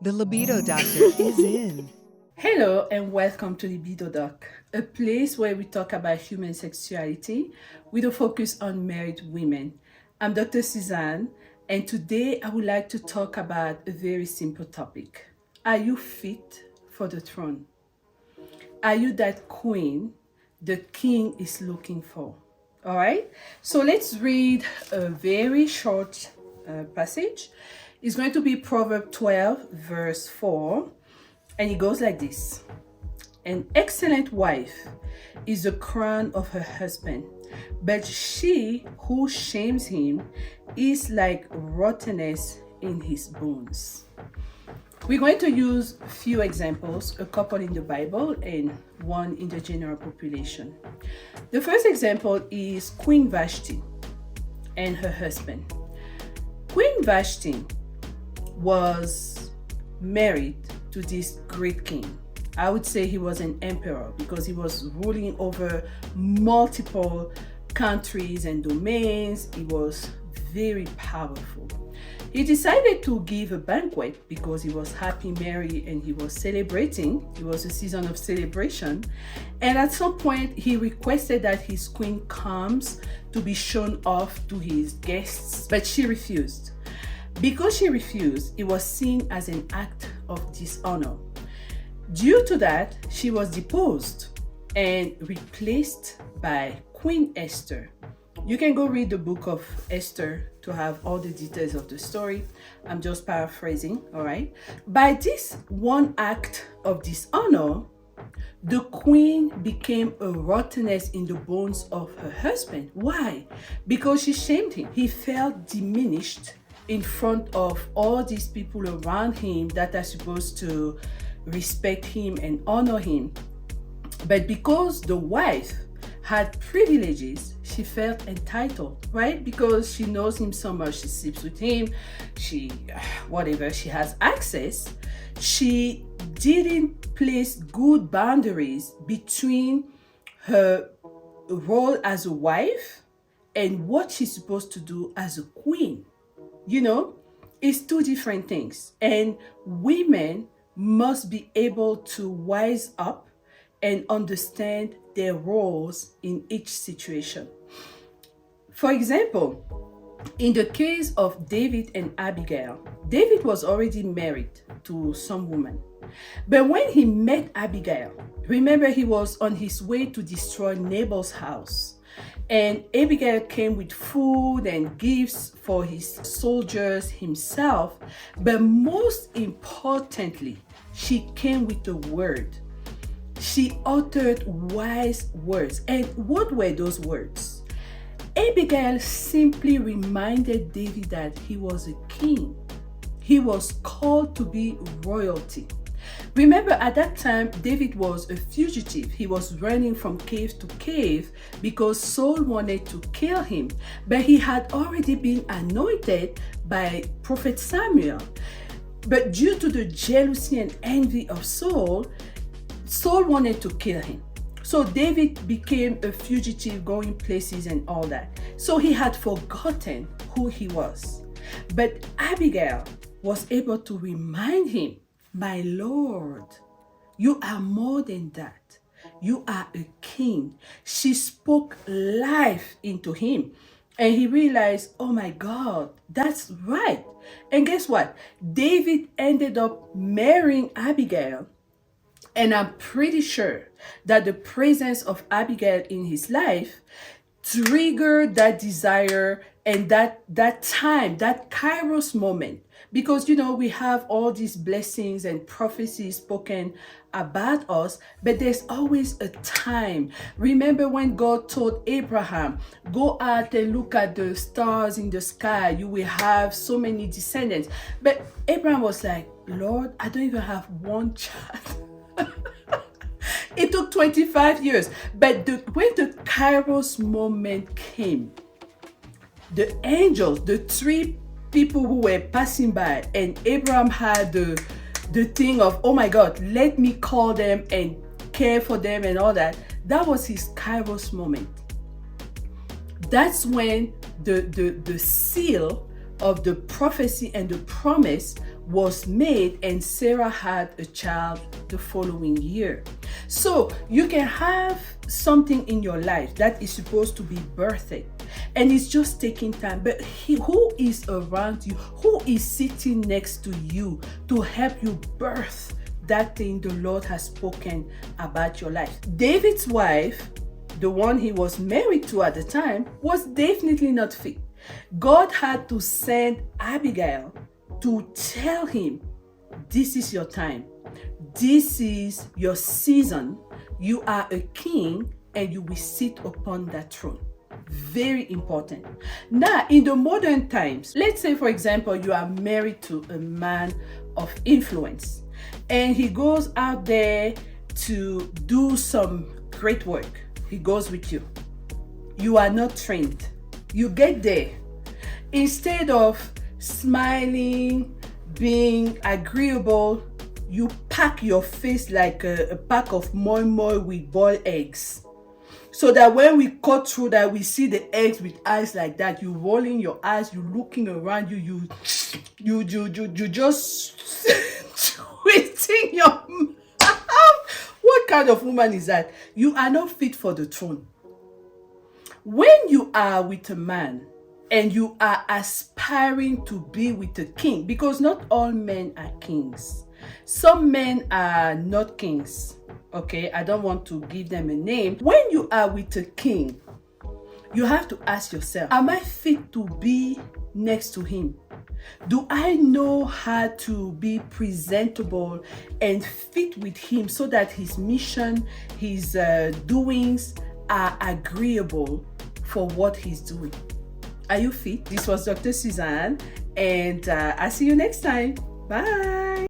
The Libido Doctor is in. Hello and welcome to Libido Doc, a place where we talk about human sexuality with a focus on married women. I'm Dr. Suzanne, and today I would like to talk about a very simple topic. Are you fit for the throne? Are you that queen the king is looking for? All right, so let's read a very short passage. It's going to be Proverbs 12, verse 4, and it goes like this. An excellent wife is the crown of her husband, but she who shames him is like rottenness in his bones. We're going to use a few examples, a couple in the Bible and one in the general population. The first example is Queen Vashti and her husband. Queen Vashti was married to this great king. I would say he was an emperor because he was ruling over multiple countries and domains. He was very powerful. He decided to give a banquet because he was happy, merry, and he was celebrating. It was a season of celebration. And at some point, he requested that his queen comes to be shown off to his guests, but she refused. Because she refused, it was seen as an act of dishonor. Due to that, she was deposed and replaced by Queen Esther. You can go read the book of Esther to have all the details of the story. I'm just paraphrasing, all right? By this one act of dishonor, the queen became a rottenness in the bones of her husband. Why? Because she shamed him. He felt diminished in front of all these people around him that are supposed to respect him and honor him. But because the wife had privileges, she felt entitled, right? Because she knows him so much, she sleeps with him, she has access. She didn't place good boundaries between her role as a wife and what she's supposed to do as a queen. You know, it's two different things. And women must be able to wise up and understand their roles in each situation. For example, in the case of David and Abigail, David was already married to some woman. But when he met Abigail, remember he was on his way to destroy Nabal's house. And Abigail came with food and gifts for his soldiers himself. But most importantly, she came with the word. She uttered wise words. And what were those words? Abigail simply reminded David that he was a king. He was called to be royalty. Remember, at that time, David was a fugitive. He was running from cave to cave because Saul wanted to kill him. But he had already been anointed by Prophet Samuel. But due to the jealousy and envy of Saul, Saul wanted to kill him. So David became a fugitive, going places and all that. So he had forgotten who he was. But Abigail was able to remind him, my Lord, you are more than that. You are a king. She spoke life into him. And he realized, oh my God, that's right. And guess what? David ended up marrying Abigail. And I'm pretty sure that the presence of Abigail in his life triggered that desire and that time, that Kairos moment. Because, you know, we have all these blessings and prophecies spoken about us, but there's always a time. Remember when God told Abraham, go out and look at the stars in the sky. You will have so many descendants. But Abraham was like, Lord, I don't even have one child. It took 25 years. But when the Kairos moment came, the angels, the three people who were passing by, and Abraham had the thing of, oh my God, let me call them and care for them and all that. That was his Kairos moment. That's when the seal of the prophecy and the promise was made, and Sarah had a child the following year. So you can have something in your life that is supposed to be birthed, and it's just taking time, but who is around you, who is sitting next to you to help you birth that thing the Lord has spoken about your life? David's wife, the one he was married to at the time, was definitely not fit. God had to send Abigail to tell him, this is your time. This is your season. You are a king and you will sit upon that throne. Very important. Now, in the modern times, let's say, for example, you are married to a man of influence and he goes out there to do some great work. He goes with you. You are not trained. You get there. Instead of smiling, being agreeable, you pack your face like a pack of moi moi with boiled eggs. So that when we cut through that, we see the eggs with eyes like that. You rolling your eyes, you looking around you just twisting your mouth. What kind of woman is that? You are not fit for the throne. When you are with a man and you are aspiring to be with a king, because not all men are kings. Some men are not kings. Okay, I don't want to give them a name. When you are with a king, you have to ask yourself, am I fit to be next to him? Do I know how to be presentable and fit with him so that his mission, his doings are agreeable for what he's doing? Are you fit? This was Dr. Suzanne, and I'll see you next time. Bye.